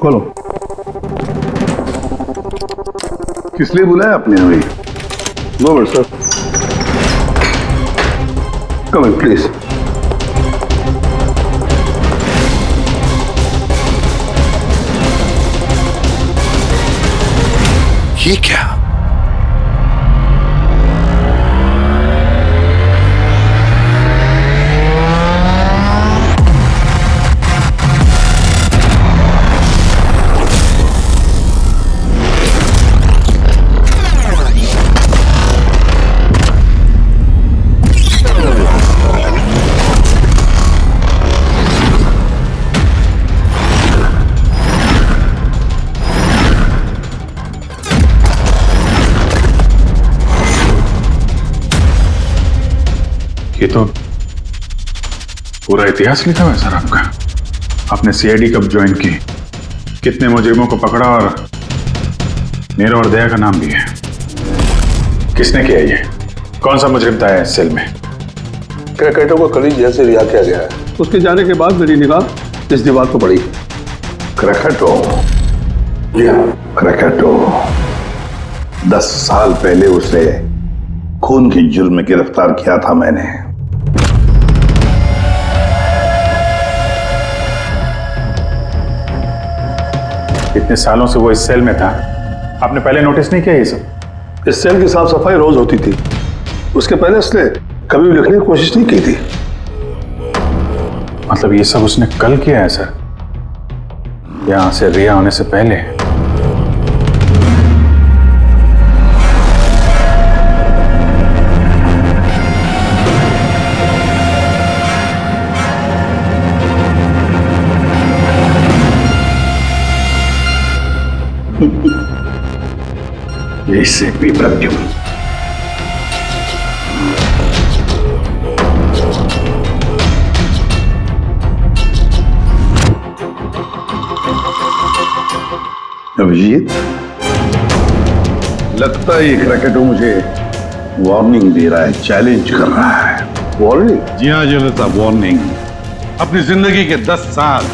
खोलो। किस लिए बुलाया आपने हमें? No but sir, come in please. ये क्या? ये तो पूरा इतिहास लिखा हुआ है सर आपका। आपने सीआईडी कब ज्वाइन की, कितने मुजरिमों को पकड़ा और नीरव और दया का नाम भी है। किसने किया ये? कौन सा मुजरिम था इस सेल में? क्रैकेटो को कल ही जेल से रिहा किया गया है। उसके जाने के बाद मेरी निगाह इस दीवार को पड़ी। क्रैकेटो, जी हाँ क्रैकेटो। 10 साल पहले उसे खून के जुर्म में गिरफ्तार किया था मैंने। इतने सालों से वो इस सेल में था, आपने पहले नोटिस नहीं किया ये सब? इस सेल की साफ सफाई रोज होती थी, उसके पहले उसने कभी भी लिखने की कोशिश नहीं की थी। मतलब ये सब उसने कल किया है सर, यहां से रिहा होने से पहले? इससे भी प्रत्युम अभिजीत, लगता है ये क्रैकेटो मुझे वार्निंग दे रहा है, चैलेंज कर रहा है। वार्निंग? जी हाँ जनता, वार्निंग। अपनी जिंदगी के 10 साल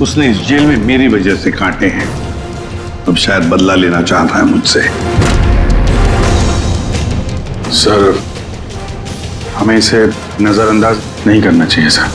उसने इस जेल में मेरी वजह से काटे हैं। अब शायद बदला लेना चाहता है मुझसे। सर, हमें इसे नजरअंदाज नहीं करना चाहिए सर।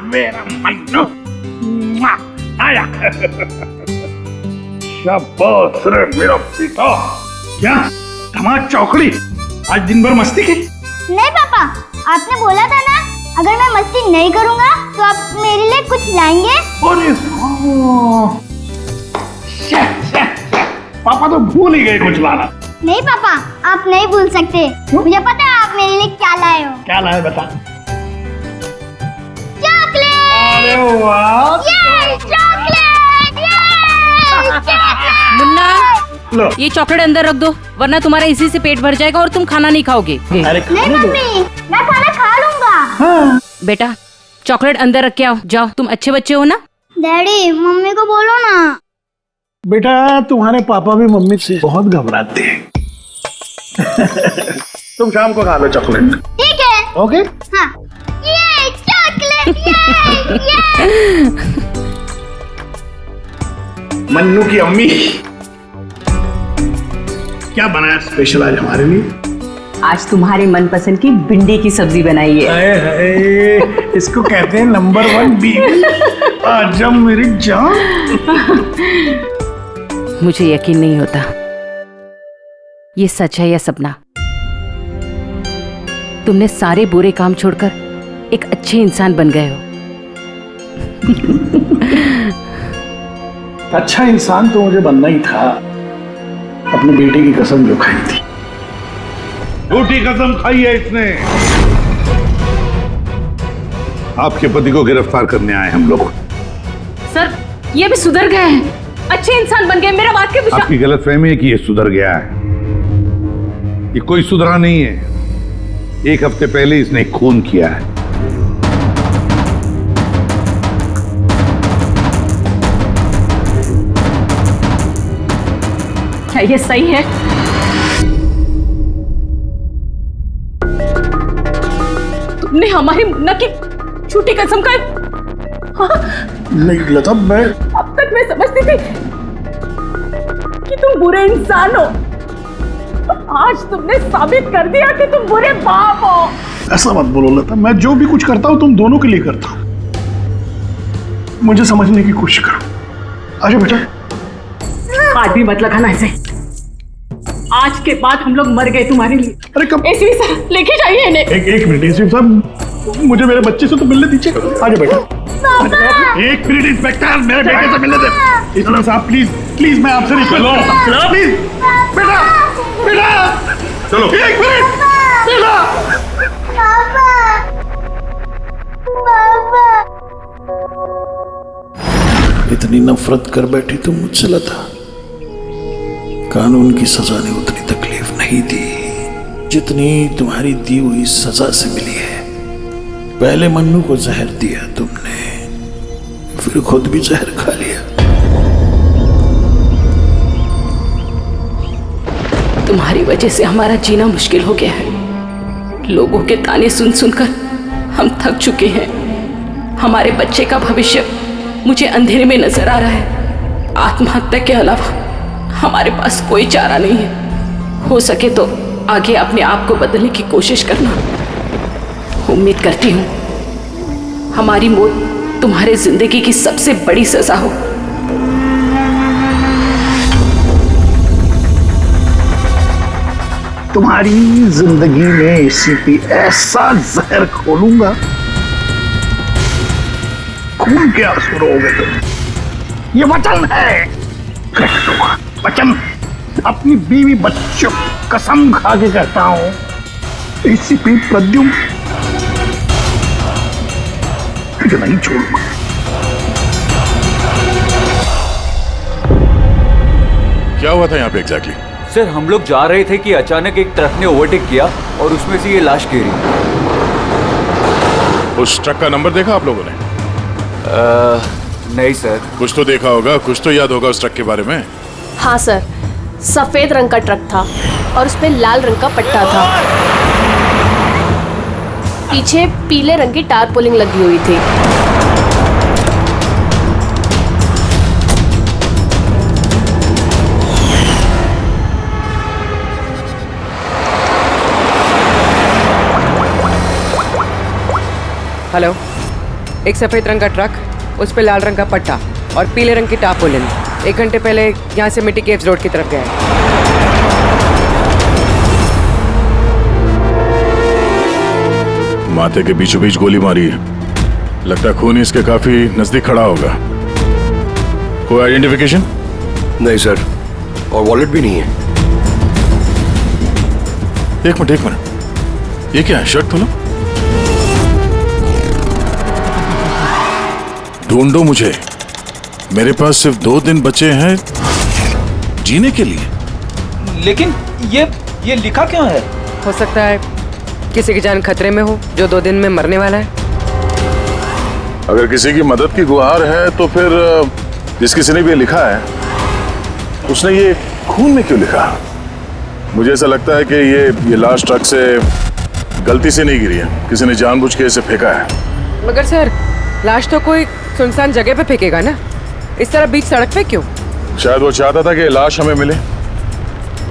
मेरा मन्नू आया। शाबाश रे मेरा बेटा। क्या धमाल चौकड़ी, आज दिन भर मस्ती की? नहीं पापा, आपने बोला था ना अगर मैं मस्ती नहीं करूंगा तो आप मेरे लिए कुछ लाएंगे। अरे पापा तो भूल ही गए कुछ लाना। नहीं पापा, आप नहीं भूल सकते। मुझे पता है आप मेरे लिए क्या लाए हो। क्या लाए बता। चॉकलेट। अरे वाह, ये चॉकलेट, मुन्ना, ये चॉकलेट अंदर रख दो वरना तुम्हारा इसी से पेट भर जाएगा और तुम खाना नहीं खाओगे। अरे नहीं मम्मी, मैं खाना खा लूंगा। हाँ। बेटा चॉकलेट अंदर रख के आओ, जाओ, तुम अच्छे बच्चे हो ना। डैडी मम्मी को बोलो ना। बेटा तुम्हारे पापा भी मम्मी से बहुत घबराते हैं। तुम शाम को खा लो चॉकलेट। ठीक है। ओके। हाँ। ये चॉकलेट, ये। मन्नू की अम्मी क्या बनाया स्पेशल आज हमारे लिए? आज तुम्हारे मनपसंद की भिंडी की सब्जी बनाई है। हाय हाय, इसको कहते हैं नंबर 1 बीवी। आजा मेरी जान। मुझे यकीन नहीं होता ये सच है या सपना। तुमने सारे बुरे काम छोड़कर एक अच्छे इंसान बन गए हो। अच्छा इंसान तो मुझे बनना ही था, अपनी बेटी की कसम जो खाई थी। झूठी कसम खाई है इसने। आपके पति को गिरफ्तार करने आए हम लोग। सर ये भी सुधर गए हैं, अच्छे इंसान बन गए, मेरा बात के विश्वास। आपकी गलतफहमी है कि ये सुधर गया है। ये कोई सुधरा नहीं है। एक हफ्ते पहले इसने खून किया है। क्या ये सही है? तुमने हमारी मुन्ना की झूठी कसम खाई। हाँ? नहीं लता, मैं अब तक मैं समझती थी कि तुम बुरे इंसान हो, आज तुमने साबित कर दिया कि तुम बुरे बाप हो। ऐसा मत बोलो लता, मैं जो भी कुछ करता हूं तुम दोनों के लिए करता हूं। मुझे समझने की कोशिश करो। आजा बेटा। हाथ भी मत लगाना ऐसे। आज के बाद हम लोग मर गए तुम्हारे लिए। अरे कब? एसपी साहब लेके जाइए इन्हें। एक मिनट एसपी साहब, मुझे मेरे बच्चे से तो मिलने दीजिए। आजा बेटा। एक मिनट इंस्पेक्टर, मेरे बेटे से मिलने दे। एसपी साहब प्लीज प्लीज, मैं आपसे रिक्वेस्ट करता हूं प्लीज। बेटा बेटा चलो। एक मिनट बेटा। इतनी नफरत कर बैठी तुम मुझसे लता। कानून की सजा ने उतनी तकलीफ नहीं दी जितनी तुम्हारी दी हुई सजा से मिली है। पहले मन्नू को जहर दिया तुमने, फिर खुद भी जहर खा लिया। तुम्हारी वजह से हमारा जीना मुश्किल हो गया है। लोगों के ताने सुन सुनकर हम थक चुके हैं। हमारे बच्चे का भविष्य मुझे अंधेरे में नजर आ रहा है। आत्महत्या के अलावा हमारे पास कोई चारा नहीं है। हो सके तो आगे अपने आप को बदलने की कोशिश करना। उम्मीद करती हूँ हमारी मौत तुम्हारे जिंदगी की सबसे बड़ी सजा हो। तुम्हारी जिंदगी में एसीपी ऐसा जहर खोलूंगा, खून के आंसू रोगे तुम। ये वचन है, वचन। अपनी बीवी बच्चों कसम खा के कहता हूं, एसीपी प्रद्युम्न तुझे नहीं छोड़ूंगा। क्या हुआ था यहाँ पे एग्जैक्टली? सर हम लोग जा रहे थे कि अचानक एक ट्रक ने ओवरटेक किया और उसमें से ये लाश गिरी। उस ट्रक का नंबर देखा आप लोगों ने? नहीं सर। कुछ तो देखा होगा, कुछ तो याद होगा उस ट्रक के बारे में। हाँ सर, सफेद रंग का ट्रक था और उस पे लाल रंग का पट्टा था। पीछे पीले रंग की टारपोलिंग लगी हुई थी। हेलो, एक सफेद रंग का ट्रक, उस पे लाल रंग का पट्टा और पीले रंग की टारपोलिन 1 घंटे पहले यहाँ से मिट्टी केव्स रोड की तरफ गया है। माथे के बीचों बीच गोली मारी है। लगता है खून इसके काफी नजदीक खड़ा होगा। कोई आइडेंटिफिकेशन? नहीं सर, और वॉलेट भी नहीं है। एक मिनट, ये क्या है? शर्ट खोलो, ढूंढो मुझे। मेरे पास सिर्फ 2 दिन बचे हैं जीने के लिए। लेकिन ये लिखा क्यों है? हो सकता है किसी की जान खतरे में हो जो 2 दिन में मरने वाला है। अगर किसी की मदद की गुहार है तो फिर जिस किसी ने भी ये लिखा है उसने ये खून में क्यों लिखा? मुझे ऐसा लगता है कि ये लाश ट्रक से गलती से नहीं गिरी है, किसी ने जानबूझ के इसे फेंका है। मगर सर, लाश तो कोई सुनसान जगह पे फेंकेगा ना, इस तरह बीच सड़क पे क्यों? शायद वो चाहता था कि लाश हमें मिले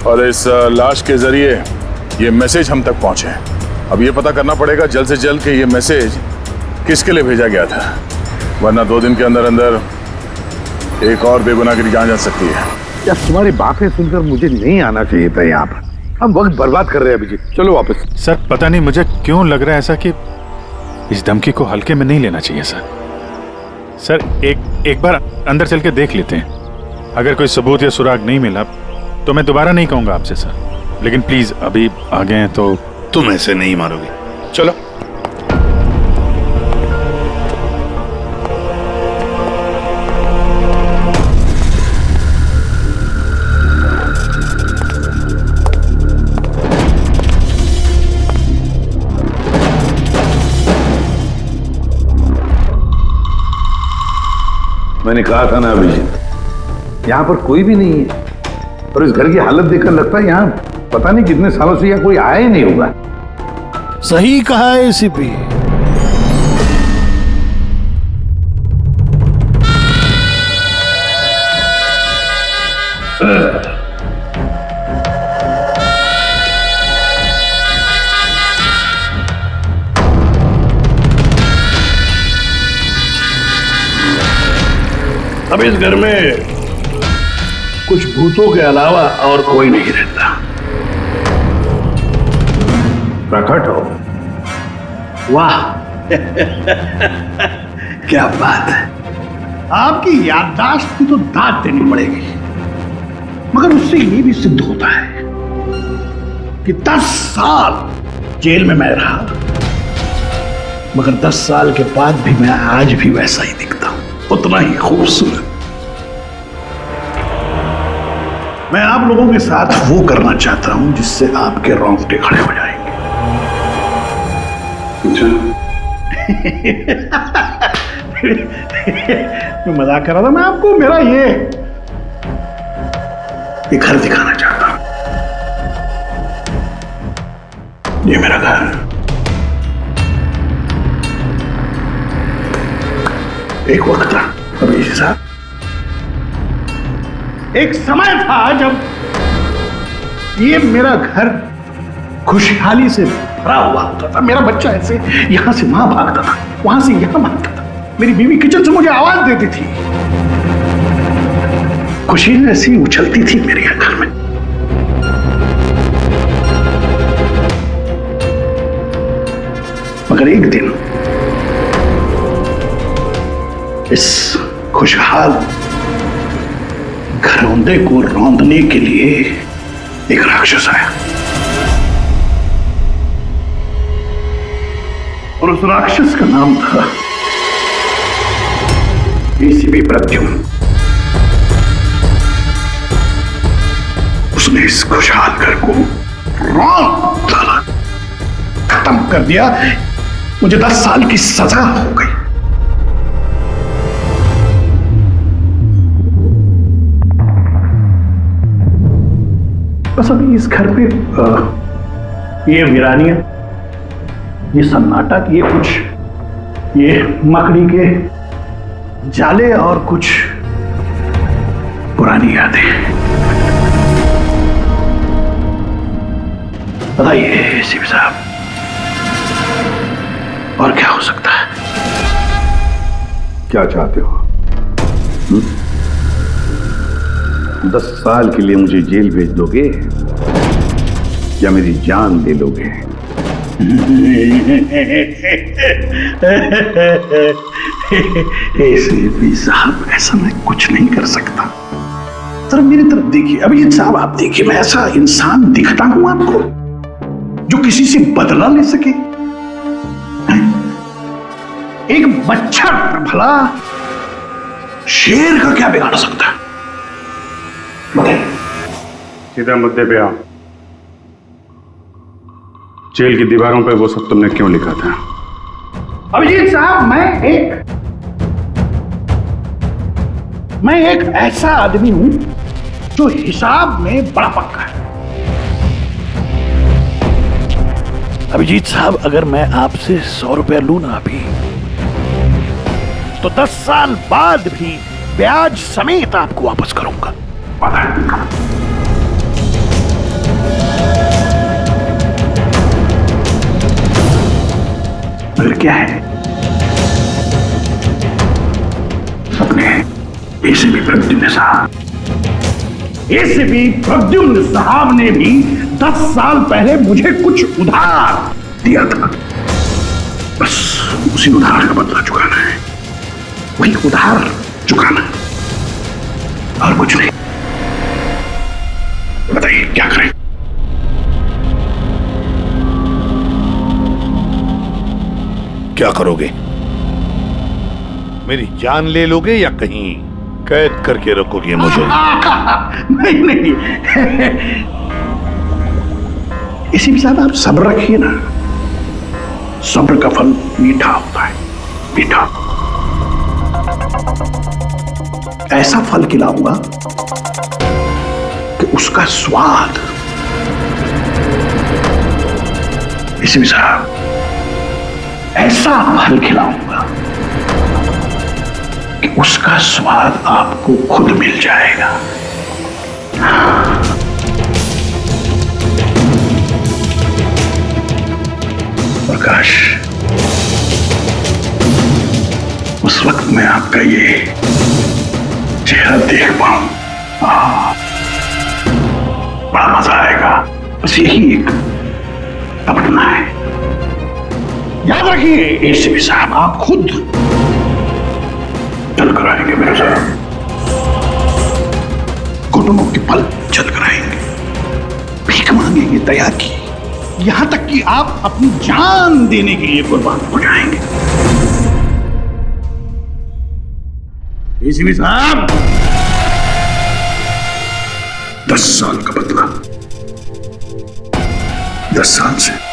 और इस लाश के जरिए ये मैसेज हम तक पहुंचे। अब ये पता करना पड़ेगा जल्द से जल्द कि ये मैसेज किसके लिए भेजा गया था, वरना 2 दिन के अंदर अंदर एक और बेगुनाह की जान जा सकती है। यार तुम्हारी बातें सुनकर मुझे नहीं आना चाहिए था यहाँ पर। हम वक्त बर्बाद कर रहे हैं अभिजीत, चलो वापस। सर पता नहीं मुझे क्यों लग रहा है ऐसा कि इस धमकी को हल्के में नहीं लेना चाहिए सर। सर एक बार अंदर चल के देख लेते हैं, अगर कोई सबूत या सुराग नहीं मिला तो मैं दोबारा नहीं कहूंगा आपसे सर, लेकिन प्लीज अभी आ गए हैं तो। तुम ऐसे नहीं मारोगे, चलो। मैंने कहा था ना अभिजीत, यहाँ पर कोई भी नहीं है और इस घर की हालत देखकर लगता है यहाँ पता नहीं कितने सालों से यहाँ कोई आया ही नहीं होगा। सही कहा है एसीपी। अब इस घर में कुछ भूतों के अलावा और कोई नहीं रहता। प्रकट हो। वाह क्या बात है। आपकी याददाश्त की तो दाद देनी पड़ेगी, मगर उससे ये भी सिद्ध होता है कि 10 साल जेल में मैं रहा, मगर 10 साल के बाद भी मैं आज भी वैसा ही दिखता हूं, उतना ही खूबसूरत। मैं आप लोगों के साथ वो करना चाहता हूं जिससे आपके रोंगटे खड़े हो जाएंगे। मैं मजाक कर रहा था। मैं आपको मेरा ये घर दिखाना चाहता हूं। ये मेरा घर, एक वक्त था अभिजीत साहब, एक समय था जब ये मेरा घर खुशहाली से भरा हुआ होता था। मेरा बच्चा ऐसे यहां से वहां भागता था, वहां से यहां भागता था। मेरी बीवी किचन से मुझे आवाज देती थी, खुशी ऐसी उछलती थी मेरे घर में। मगर एक दिन इस खुशहाल घरौंदे को रौंदने के लिए एक राक्षस आया, और उस राक्षस का नाम था एसीपी प्रद्युम्न। उसने इस खुशहाल घर को रौंद डाला, खत्म कर दिया। मुझे 10 साल की सजा हो गई। बस अभी इस घर पे ये वीरानियां, ये सन्नाटा, ये कुछ ये मकड़ी के जाले और कुछ पुरानी यादें। बताइए एसीपी साहब, और क्या हो सकता है? क्या चाहते हो? 10 साल के लिए मुझे जेल भेज दोगे या मेरी जान ले लोगे? एसीपी साहब, ऐसा मैं कुछ नहीं कर सकता। सर मेरी तरफ देखिए। अभिजीत साहब आप देखिए, मैं ऐसा इंसान दिखता हूं आपको जो किसी से बदला ले सके? एक बच्चा भला शेर का क्या बिगाड़ सकता है? सीधा मुद्दे पे आओ। जेल की दीवारों पे वो सब तुमने क्यों लिखा था? अभिजीत साहब, मैं एक ऐसा आदमी हूं जो हिसाब में बड़ा पक्का है। अभिजीत साहब, अगर मैं आपसे 100 रुपया लूं ना अभी, तो 10 साल बाद भी ब्याज समेत आपको वापस करूंगा। मगर क्या है, अपने एसीपी प्रद्युम्न साहब ने भी 10 साल पहले मुझे कुछ उधार दिया था। बस उसी उधार का बदला चुकाना है, वही उधार चुकाना, और कुछ नहीं। बताइए क्या करें? क्या करोगे? मेरी जान ले लोगे या कहीं कैद करके रखोगे मुझे? नहीं नहीं, इसी के साथ आप सब्र रखिए ना, सब्र का फल मीठा होता है, मीठा। ऐसा फल खिलाऊंगा कि उसका स्वाद, इसी के साथ ऐसा फल खिलाऊंगा कि उसका स्वाद आपको खुद मिल जाएगा। प्रकाश, उस वक्त मैं आपका ये चेहरा देख पाऊं, बड़ा मजा आएगा। बस यही एक तमन्ना है। याद रखिए एसीपी साहब, आप खुद चल कर आएंगे मेरे साथ, घुटनों के पल चल कर आएंगे, भीख मांगेंगे दया की, यहां तक कि आप अपनी जान देने के लिए कुर्बान हो जाएंगे। एसीपी साहब, 10 साल का बदला, 10 साल से।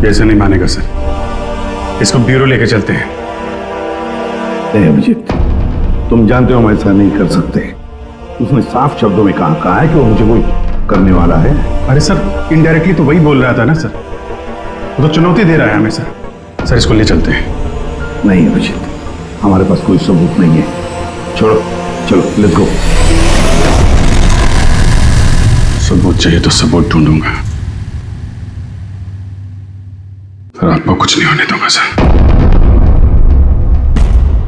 ऐसे नहीं मानेगा सर, इसको ब्यूरो लेके चलते हैं। नहीं अभिजीत, तुम जानते हो हम ऐसा नहीं कर सकते। उसने साफ शब्दों में कहा है कि वो मुझे कोई करने वाला है। अरे सर, इनडायरेक्टली तो वही बोल रहा था ना सर, वो तो चुनौती दे रहा है हमें सर। सर इसको ले चलते हैं। नहीं अभिजीत, हमारे पास कोई सबूत नहीं है। छोड़ो, चलो लेट्स गो। सबूत चाहिए तो सबूत ढूंढूंगा, सर आपको कुछ नहीं होने दूंगा सर।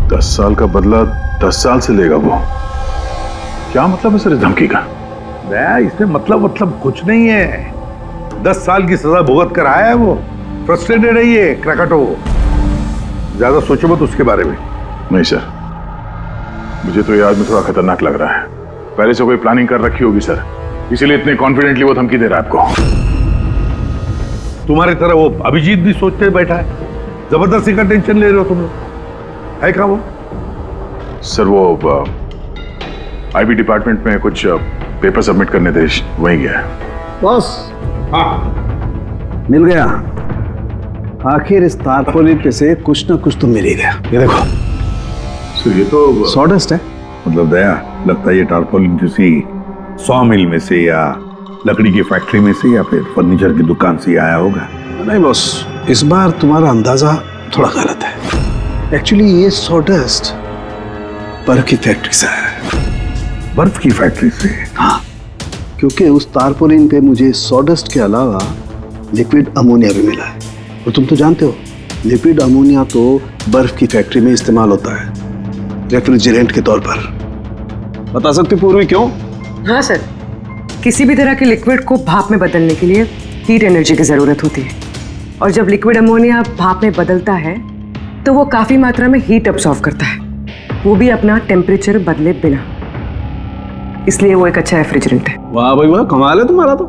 10 साल का बदला 10 साल से लेगा वो? क्या मतलब है सर इस धमकी का? इसमें मतलब कुछ नहीं है। 10 साल की सजा भुगत कर आया है वो। फ्रस्ट्रेटेड है ये क्रैकाटो। ज्यादा सोचो मत उसके बारे में। नहीं सर, मुझे तो ये आदमी थोड़ा खतरनाक लग रहा है। पहले से कोई प्लानिंग कर रखी होगी सर, इसीलिए इतने कॉन्फिडेंटली वो धमकी दे रहा है आपको। तुम्हारी तरह वो अभिजीत भी सोचते बैठा है। जबरदस्ती का टेंशन ले रहे हो तुम लोग, है क्या वो? सर वो आईबी डिपार्टमेंट में कुछ पेपर सबमिट करने थे, वहीं गया है। बॉस, हाँ मिल गया। आखिर इस तारपोलिन पे से कुछ ना कुछ तो मिल ही गया। ये देखो सर, ये तो सॉडस्ट है। मतलब दया, लगता है ये टारपोलिन किसी सॉ मिल में से या लकड़ी की फैक्ट्री में से या फिर फर्नीचर की दुकान से आया होगा। नहीं बॉस, इस बार तुम्हारा अंदाजा थोड़ा गलत है। एक्चुअली ये सॉडस्ट बर्फ की फैक्ट्री से है। बर्फ की फैक्ट्री से? हाँ, क्योंकि उस तारपोलिन पे मुझे सॉडस्ट के अलावा लिक्विड अमोनिया भी मिला है। और तुम तो जानते हो, लिक्विड अमोनिया तो बर्फ की फैक्ट्री में इस्तेमाल होता है रेफ्रिजरेंट के तौर पर। बता सकते पूर्वी क्यों? हाँ सर, किसी भी तरह के लिक्विड को भाप में बदलने के लिए हीट एनर्जी की जरूरत होती है, और जब लिक्विड अमोनिया भाप में बदलता है तो वो काफी मात्रा में हीट अब्सॉर्ब करता है, वो भी अपना टेम्परेचर बदले बिना। इसलिए वो एक अच्छा रेफ्रिजरेंट है। वाह भाई वाह, कमाल है तुम्हारा। तो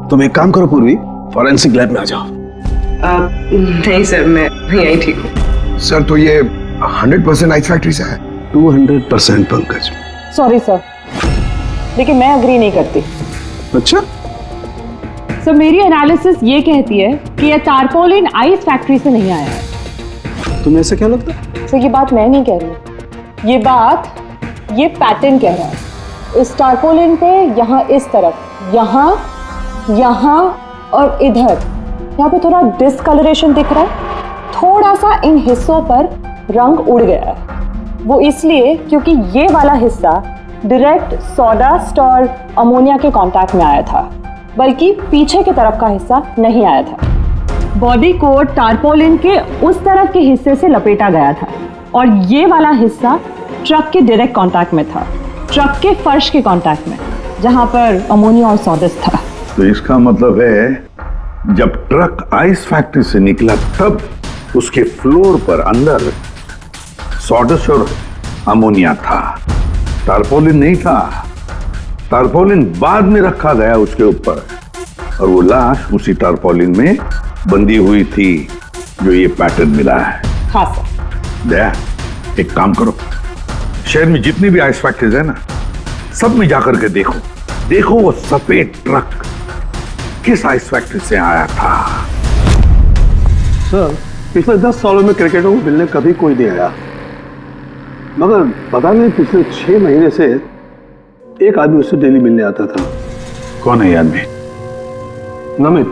तुम एक काम करो पूर्वी, फॉरेंसिक लैब में आ जाओ। नहीं सर, मैं यहीं ठीक हूँ। सर तो ये 100% आइस फैक्ट्री से है? 200% पंकज। सॉरी सर, लेकिन मैं अग्री नहीं करती। अच्छा सर, मेरी एनालिसिस ये कहती है कि ये तारपोलिन आइस फैक्ट्री से नहीं आया है। तुम्हें ऐसा क्या लगता है? सर, ये बात मैं नहीं कह रही, ये बात ये पैटर्न कह रहा है। इस तारपोलिन पे यहाँ इस तरफ, यहाँ यहाँ और इधर, यहाँ पे थोड़ा डिसकलरेशन दिख रहा है। थोड़ा सा इन हिस्सों पर रंग उड़ गया है। वो इसलिए क्योंकि ये वाला हिस्सा डायरेक्ट सॉडास्ट और अमोनिया के कांटेक्ट में आया था, बल्कि पीछे की तरफ का हिस्सा नहीं आया था। बॉडी को टारपोलिन के उस तरफ के हिस्से से लपेटा गया था और ये वाला हिस्सा ट्रक के डायरेक्ट कांटेक्ट में था। ट्रक के फर्श के कांटेक्ट में, जहां पर अमोनिया और सॉडस्ट था। तो इसका मतलब है जब ट्रक आइस फैक्ट्री से निकला तब उसके फ्लोर पर अंदर सॉडस्ट और अमोनिया था, टारपोलिन नहीं था। टारपोलिन बाद में रखा गया उसके ऊपर और वो लाश उसी टारपोलिन में बंधी हुई थी जो ये पैटर्न मिला है। हाँ सर। दया, एक काम करो, शहर में जितनी भी आइस फैक्ट्रीज है ना, सब में जाकर के देखो वो सफेद ट्रक किस आइस फैक्ट्री से आया था। सर, पिछले 10 सालों में क्रिकेटरों को मिलने कभी कोई नहीं आया, मगर पता नहीं पिछले 6 महीने से एक आदमी उससे डेली मिलने आता था। कौन है ये आदमी? नमित,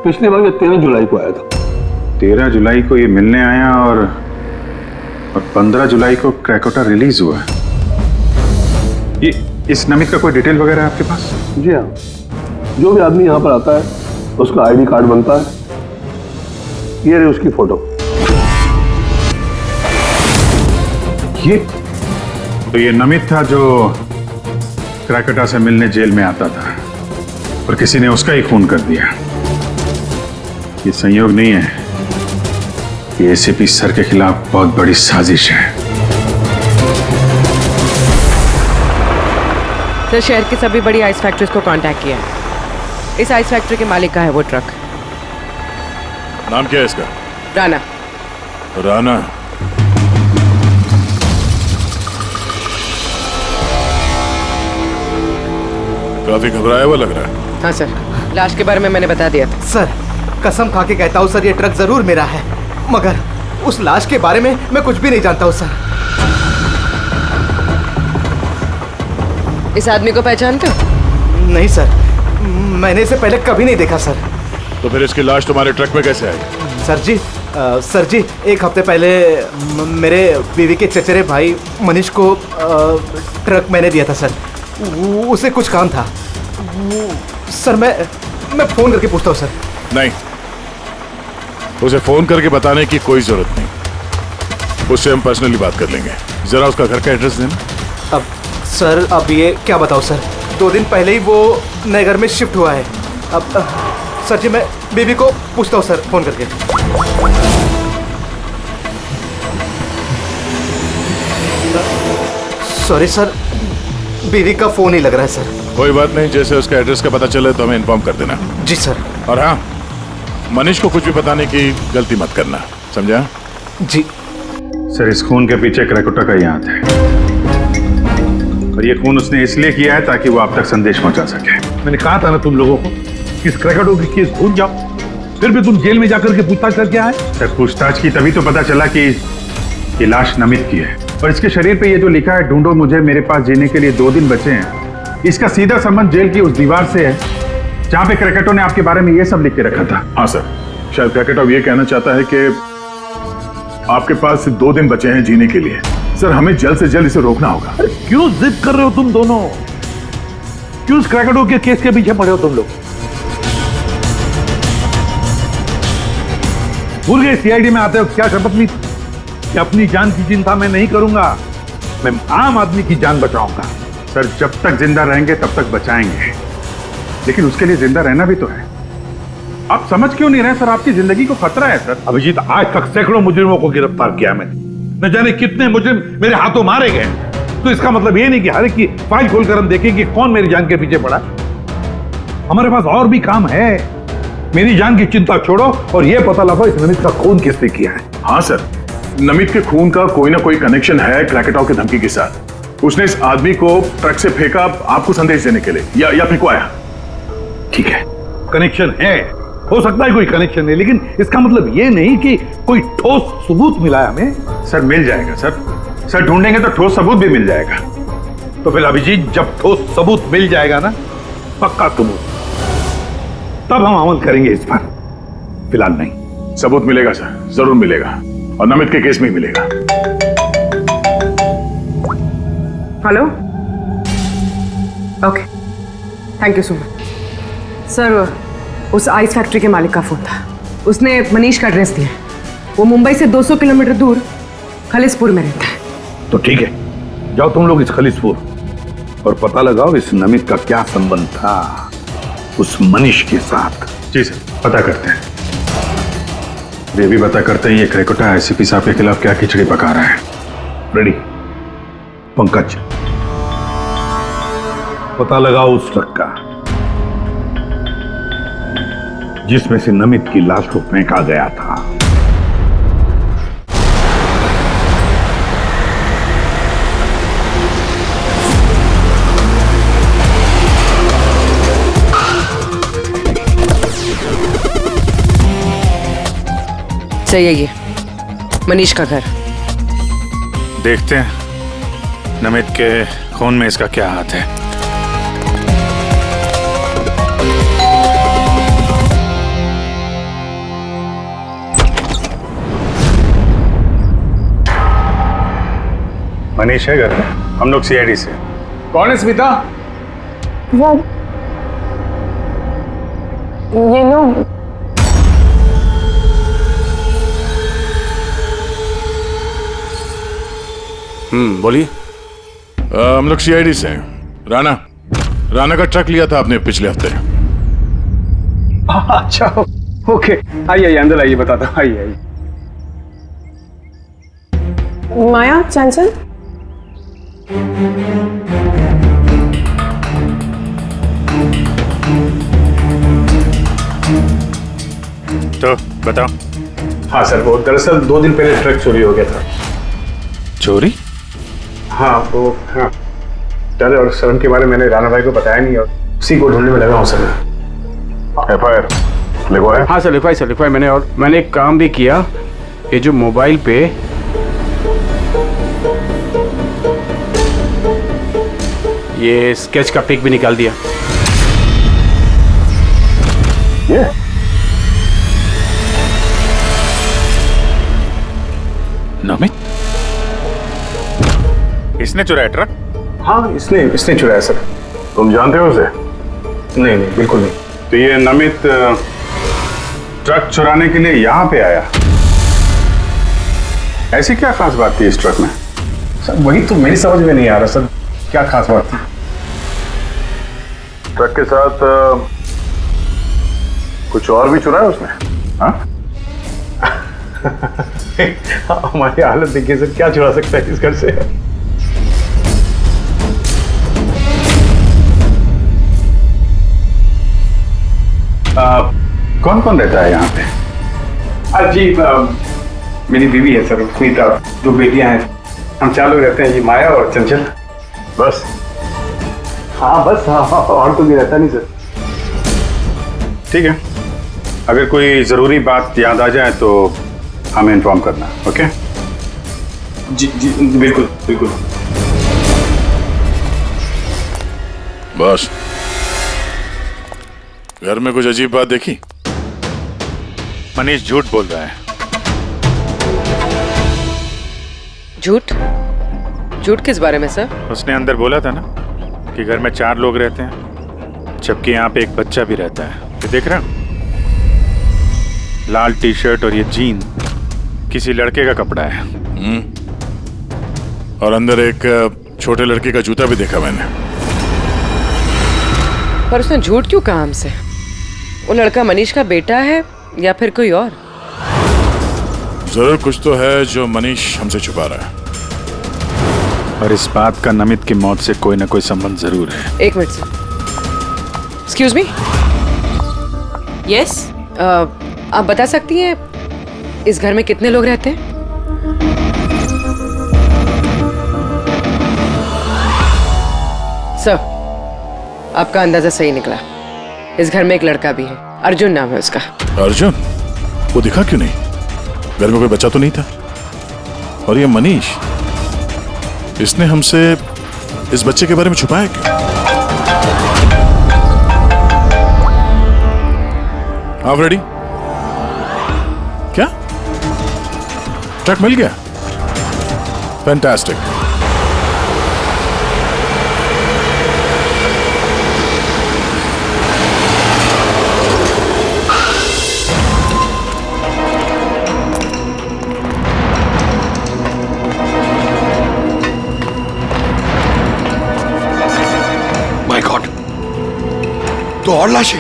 पिछले बार ये 13 जुलाई को आया था। 13 जुलाई को ये मिलने आया और 15 जुलाई को क्रैकोटा रिलीज हुआ। ये इस नमित का कोई डिटेल वगैरह है आपके पास? जी हाँ, जो भी आदमी यहाँ पर आता है उसका आईडी कार्ड बनता है। ये रही उसकी फोटो। ये नमित था जो क्रैकोटा से मिलने जेल में आता था और किसी ने उसका ही खून कर दिया। ये संयोग नहीं है, ये एसीपी सर के खिलाफ बहुत बड़ी साजिश है। सर, शहर की सभी बड़ी आइस फैक्ट्रीज को कांटेक्ट किया है। इस आइस फैक्ट्री के मालिक का है वो ट्रक। नाम क्या है इसका? राणा। राणा? काफी घबराया हुआ लग रहा है। हाँ सर, लाश के बारे में मैंने बता दिया था। सर, कसम खा के कहता हूँ सर, ये ट्रक जरूर मेरा है, मगर उस लाश के बारे में मैं कुछ भी नहीं जानता हूँ सर। इस आदमी को पहचानते हो? नहीं सर, मैंने इसे पहले कभी नहीं देखा सर। तो फिर इसकी लाश तुम्हारे ट्रक में कैसे आई? सर जी, एक हफ्ते पहले मेरे बीवी के चचेरे भाई मनीष को ट्रक मैंने दिया था सर। उसे कुछ काम था सर। मैं फोन करके पूछता हूँ सर। नहीं, उसे फोन करके बताने की कोई जरूरत नहीं, उससे हम पर्सनली बात कर लेंगे। जरा उसका घर का एड्रेस देना। अब सर, अब ये क्या बताऊँ सर, 2 दिन पहले ही वो नए घर में शिफ्ट हुआ है। अब सर जी, मैं बीवी को पूछता हूँ सर फोन करके। सॉरी सर, बीवी का फोन ही लग रहा है सर। कोई बात नहीं, जैसे उसका एड्रेस का पता चले तो हमें इन्फॉर्म कर देना। जी सर। और हाँ, मनीष को कुछ भी बताने की गलती मत करना, समझा? जी सर, इस खून के पीछे क्रैकोटा का ही हाथ है और ये खून उसने इसलिए किया है ताकि वो आप तक संदेश पहुंचा सके। मैंने कहा था ना तुम लोगों को, इस क्रैकोटा की केस भूल जाओ, फिर भी तुम जेल में जाकर के पूछताछ करके आए। सर, पूछताछ की तभी तो पता चला कि ये लाश नमित की है और इसके शरीर पे ये जो लिखा है, ढूंढो मुझे, मेरे पास जीने के लिए 2 दिन बचे हैं, इसका सीधा संबंध जेल की उस दीवार से है जहां पे क्रैकोटा ने आपके बारे में ये सब लिख के रखा था। हाँ सर, शायद क्रैकोटा ये कहना चाहता है कि आपके पास 2 दिन बचे हैं जीने के लिए। सर, हमें जल्द से जल्द इसे रोकना होगा। क्यों जिद कर रहे हो तुम दोनों? क्यों इस क्रैकोटा के केस के पीछे पड़े हो तुम लोग? भूल गए सीआईडी में आते हो क्या शपथ ली कि अपनी जान की चिंता मैं नहीं करूंगा, मैं आम आदमी की जान बचाऊंगा। सर, जब तक जिंदा रहेंगे तब तक बचाएंगे, लेकिन उसके लिए जिंदा रहना भी तो है। आप समझ क्यों नहीं रहे सर? आपकी जिंदगी को खतरा है सर। अभिजीत, आज तक सैकड़ों मुजरिमों को गिरफ्तार किया मैंने, न जाने कितने मुजरिम मेरे हाथों मारे गए। तो इसका मतलब ये नहीं कि हर एक की फाइल खोलकर हम देखें कि कौन मेरी जान के पीछे पड़ा। हमारे पास और भी काम है। मेरी जान की चिंता छोड़ो और ये पता लगाओ इस नमित का खून किसने किया है। हाँ सर, नमित के खून का कोई ना कोई कनेक्शन है क्रैकोटा की धमकी के साथ। उसने इस आदमी को ट्रक से फेंका आपको संदेश देने के लिए, या फेंकवाया। ठीक है, कनेक्शन है, हो सकता है कोई कनेक्शन है, लेकिन इसका मतलब ये नहीं कि कोई ठोस सबूत मिला है हमें। सर, मिल जाएगा सर, ढूंढेंगे तो ठोस सबूत भी मिल जाएगा। तो फिर अभिजीत, जब ठोस सबूत मिल जाएगा ना, पक्का सबूत, तब हम अमल करेंगे इस पर, फिलहाल नहीं। सबूत मिलेगा सर, जरूर मिलेगा, और नमित के केस में ही मिलेगा। Hello, okay, thank you so much. Sir, उस आइस फैक्ट्री के मालिक का फोन था, उसने मनीष का एड्रेस दिया। वो मुंबई से 200 किलोमीटर दूर खलिसपुर में रहता है। तो ठीक है, जाओ तुम लोग इस खलिसपुर और पता लगाओ इस नमित का क्या संबंध था उस मनीष के साथ। जी सर, पता करते हैं। वे भी पता करते हैं ये क्रेकोटा आईसीपी साहब के खिलाफ क्या खिचड़ी पका रहा है। रेडी। पंकज, पता लगाओ उस ट्रक का जिसमें से नमित की लाश को फेंका गया था। सही है, ये मनीष का घर। देखते हैं नमित के खून में इसका क्या हाथ है। मनीष है घर में, हम लोग सीआईडी से। कौन है स्मिता? ये लो। बोलिए। हम लोग सीआईडी से हैं। राणा का ट्रक लिया था आपने पिछले हफ्ते। अच्छा, ओके। आइए अंदर आइए, बताता हूँ। आइए। माया, चंचल, तो बताओ। हाँ सर, वो दरअसल 2 दिन पहले ट्रक चोरी हो गया था। चोरी? हाँ, वो हाँ डर और शर्म के बारे में मैंने राणा भाई को बताया नहीं और उसी को ढूंढने में लगा हूँ सर। एफआईआर लिखवाया? हाँ सर, लिखवाया मैंने। और मैंने एक काम भी किया, ये जो मोबाइल पे ये स्केच का पिक भी निकाल दिया। ये नमित इसने चुराया ट्रक? हाँ, इसने चुराया सर। तुम जानते हो उसे? नहीं, बिल्कुल नहीं। तो ये नमित ट्रक चुराने के लिए यहाँ पे आया। ऐसी क्या खास बात थी इस ट्रक में? सर वही तो मेरी समझ में नहीं आ रहा सर, क्या खास बात थी? ट्रक के साथ कुछ और भी चुराया उसने? हाँ? हमारी हालत देखिए सर, क्या चुरा सकता है इस घर से? कौन कौन रहता है यहाँ पे? जी, मेरी बीवी है सर, स्मिता, 2 बेटियां हैं। हम 4 लोग रहते हैं, ये माया और चंचल। बस? हाँ बस, हाँ, और कोई भी रहता नहीं सर। ठीक है, अगर कोई जरूरी बात याद आ जाए तो हमें इन्फॉर्म करना। ओके? जी, बिल्कुल। बस, घर में कुछ अजीब बात देखी? मनीष झूठ बोल रहा है। झूठ किस बारे में सर? उसने अंदर बोला था ना कि घर में 4 लोग रहते हैं, जबकि यहाँ पे एक बच्चा भी रहता है। ये देख रहे हो? लाल टी शर्ट और ये जीन किसी लड़के का कपड़ा है। और अंदर एक छोटे लड़के का जूता भी देखा मैंने। पर उसने झूठ क्यों कहा हमसे? वो लड़का मनीष का बेटा है या फिर कोई और? जरूर कुछ तो है जो मनीष हमसे छुपा रहा है। और इस बात का नमित की मौत से कोई ना कोई संबंध जरूर है। 1 minute sir. Excuse me. Yes, आप बता सकती हैं इस घर में कितने लोग रहते हैं? सर, आपका अंदाजा सही निकला। इस घर में एक लड़का भी है, अर्जुन नाम है उसका। अर्जुन? वो दिखा क्यों नहीं? घर में कोई बच्चा तो नहीं था? और ये मनीष, इसने हमसे इस बच्चे के बारे में छुपाया क्यों? आप रेडी? क्या? ट्रक मिल गया? फैंटास्टिक। तो और लाशें।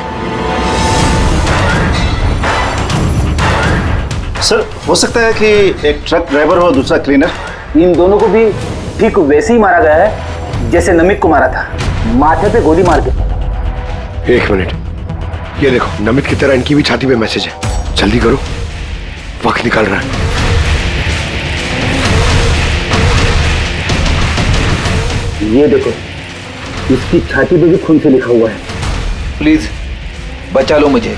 सर, हो सकता है कि एक ट्रक ड्राइवर और दूसरा क्लीनर, इन दोनों को भी ठीक वैसे ही मारा गया है जैसे नमित को मारा था, माथे पे गोली मार के। 1 मिनट, ये देखो, नमित की तरह इनकी भी छाती पे मैसेज है। जल्दी करो, वक्त निकल रहा है। ये देखो, इसकी छाती पे भी खून से लिखा हुआ है, प्लीज बचा लो मुझे।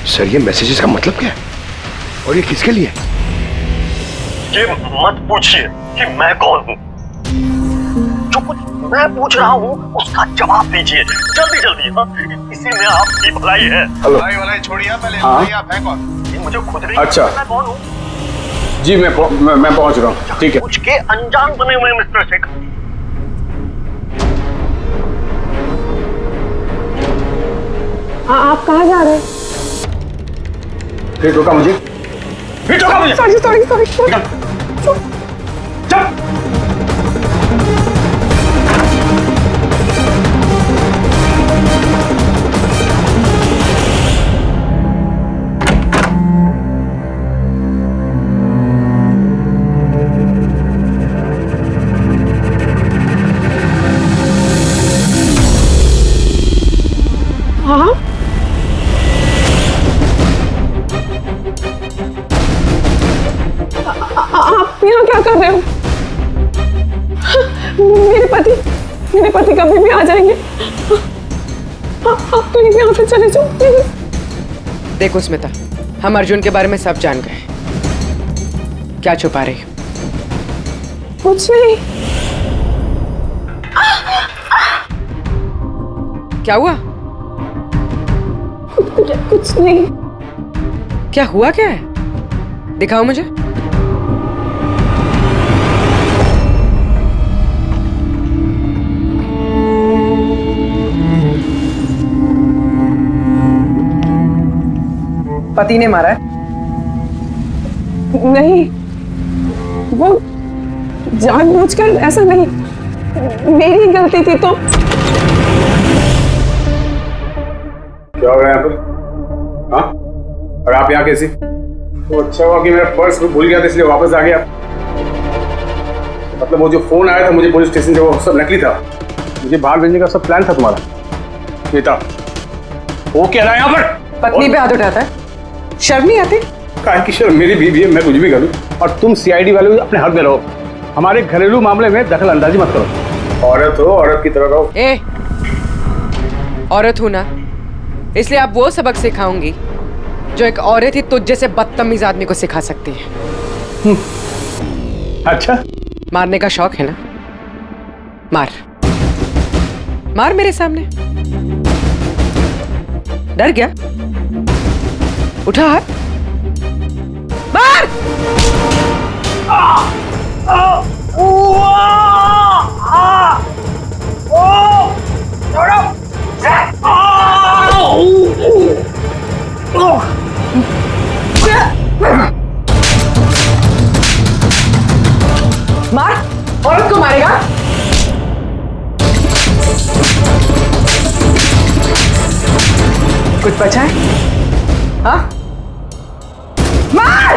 सर, ये मैसेजेस का मतलब क्या है और ये किसके लिए? ये मत पूछिए कि मैं कौन हूँ। जो कुछ मैं पूछ रहा हूँ उसका जवाब दीजिए जल्दी जल्दी। हाँ, इसी में आपकी भलाई है। भलाई छोड़िए पहले। आप हैं कौन? मुझे खुद नहीं अच्छा, मैं कौन हूँ। जी मैं पहुंच रहा हूँ। ठीक है। कुछ के अनजान बने हुए मिस्टर शेखर। आप कहाँ जा रहे हैं? फिर रोका मुझे। सॉरी। हाँ, आप यहाँ क्या कर रहे हो? मेरे पति कभी भी आ जाएंगे। आप तो यहाँ से चले जाओ प्लीज। देखो स्मिता, हम अर्जुन के बारे में सब जान गए। क्या छुपा रही हो? कुछ नहीं। क्या हुआ? कुछ नहीं। क्या हुआ? क्या है? दिखाओ मुझे। पति ने मारा है? नहीं, वो जानबूझकर ऐसा नहीं, मेरी गलती थी। तो क्या हो रहा है यहाँ पर? हाँ? और आप यहाँ कैसी? तो अच्छा हुआ कि मेरा पर्स भूल गया था इसलिए वापस आ गया। मतलब वो जो फोन आया था मुझे पुलिस स्टेशन से, वो सब नकली था। मुझे बाहर भेजने का सब प्लान था तुम्हारा। बेटा, वो कह रहा है यहाँ पर पत्नी पे हाथ उठाता है, शर्म नहीं आती? काहे की शर्म? मेरी बीवी है, मैं कुछ भी करूँ। और तुम सीआईडी वाले अपने हद में रहो, हमारे घरेलू मामले में दखल अंदाजी मत करो। औरत हो, औरत की तरह रहो। ए, औरत हूं ना, इसलिए आप वो सबक सिखाऊंगी जो एक औरत ही तुझ जैसे बदतमीज आदमी को सिखा सकती है। अच्छा, मारने का शौक है ना? मार मार मेरे सामने। डर गया? उठा हाथ, मार। मार, औरत को मारेगा? कुछ बचा है? हाँ? मार!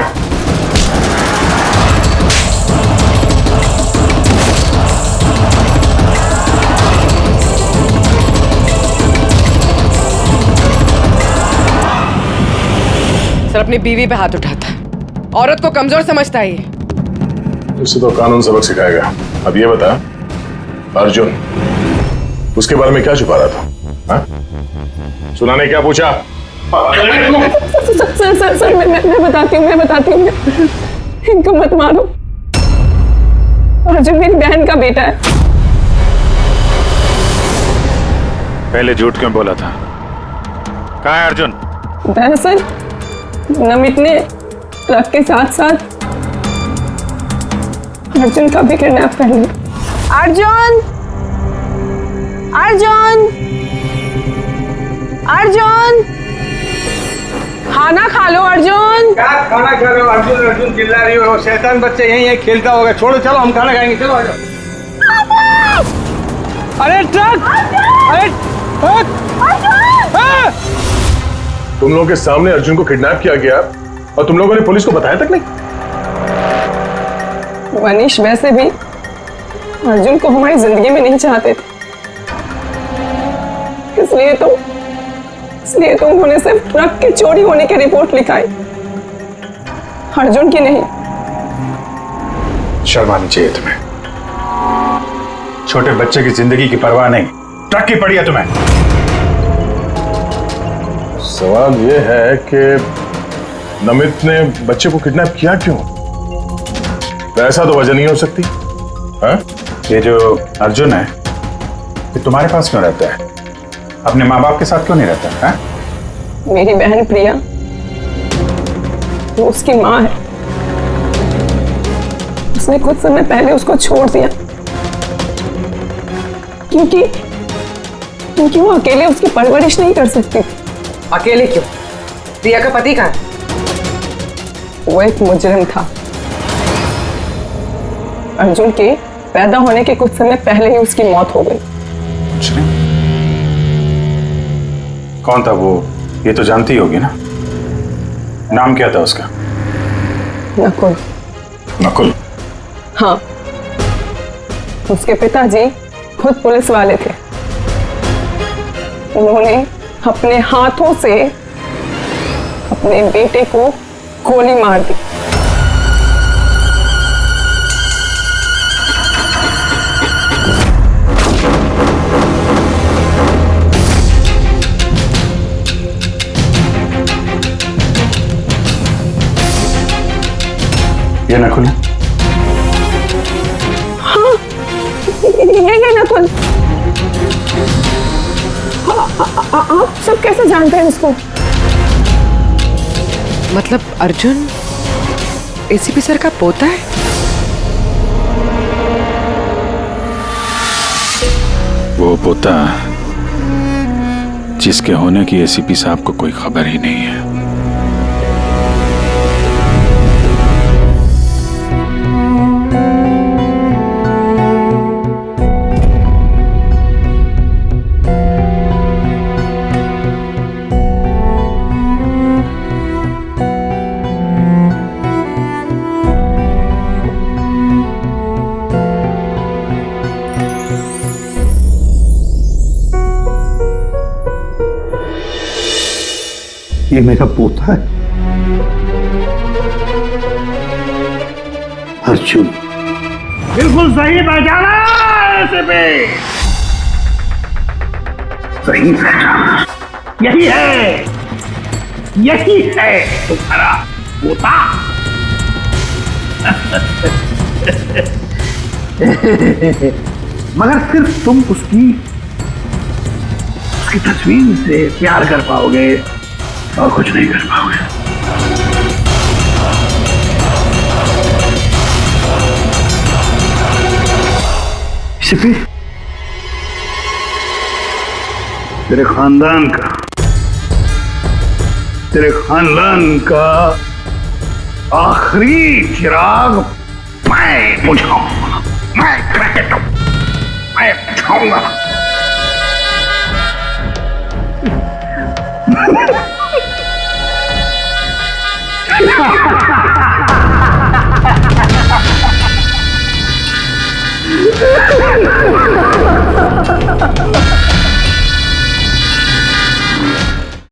सर अपनी बीवी पे हाथ उठाता, औरत को कमजोर समझता है ये। उसे तो कानून सबक सिखाएगा। अब ये बता, अर्जुन उसके बारे में क्या छुपा रहा था? हाँ? सुना ने क्या पूछा? सर, मैं बताती हूँ। इनको मत मारो। अर्जुन मेरी बहन का बेटा है। पहले झूठ क्यों बोला था? कहाँ है अर्जुन? दरअसल नमित ने ट्रक के साथ साथ अर्जुन का भी किडनैप कर लिया। अर्जुन, खाना खा लो। अर्जुन, क्या खाना खा रहे हो? अर्जुन चिल्ला रही हो। शैतान बच्चे यहीं खेलता होगा। छोड़ो, चलो हम खाना खाएंगे। चलो आ जाओ। अरे ट्रक! अरे ट्रक! तुम लोगों के सामने अर्जुन को किडनैप किया गया और तुम लोगों ने पुलिस को बताया तक नहीं। मनीष वैसे भी अर्जुन को हमारी जिंदगी में नहीं चाहते थे, इसलिए तो उन्होंने सिर्फ ट्रक के चोरी होने की रिपोर्ट लिखाई, अर्जुन की नहीं। शर्म आनी चाहिए तुम्हें। छोटे बच्चे की जिंदगी की परवाह नहीं, ट्रक की पड़ी है तुम्हें। सवाल यह है कि नमित ने बच्चे को किडनैप किया क्यों? ऐसा तो वजह नहीं हो सकती। हाँ? ये जो अर्जुन है ये तुम्हारे पास क्यों रहता है? अपने माँ बाप के साथ क्यों नहीं रहता है? मेरी बहन प्रिया वो उसकी माँ है, उसने कुछ समय पहले उसको छोड़ दिया क्योंकि वो अकेले उसकी परवरिश नहीं कर सकती। अकेले क्यों? प्रिया का पति कहाँ है? वो एक मुजरिम था। अर्जुन के पैदा होने के कुछ समय पहले ही उसकी मौत हो गई। कौन था वो? ये तो जानती होगी ना। नाम क्या था उसका? नकुल। नकुल? हाँ, उसके पिताजी खुद पुलिस वाले थे। उन्होंने अपने हाथों से अपने बेटे को गोली मार दी। ये नकुल है? हाँ, ये नकुल। आप सब कैसे जानते हैं इसको? मतलब अर्जुन एसीपी सर का पोता है? वो पोता जिसके होने की एसीपी साहब को कोई खबर ही नहीं है। ये मेरा पोता है अर्जुन। बिल्कुल सही पहचाना ऐसे पे, सही पहचाना। यही है तुम्हारा पोता। मगर सिर्फ तुम उसकी तस्वीर से प्यार कर पाओगे और कुछ नहीं कर पाओगे। सिर्फ तेरे खानदान का आखिरी चिराग मैं बुझाऊंगा। मैं बुझाऊंगा। Ha ha ha!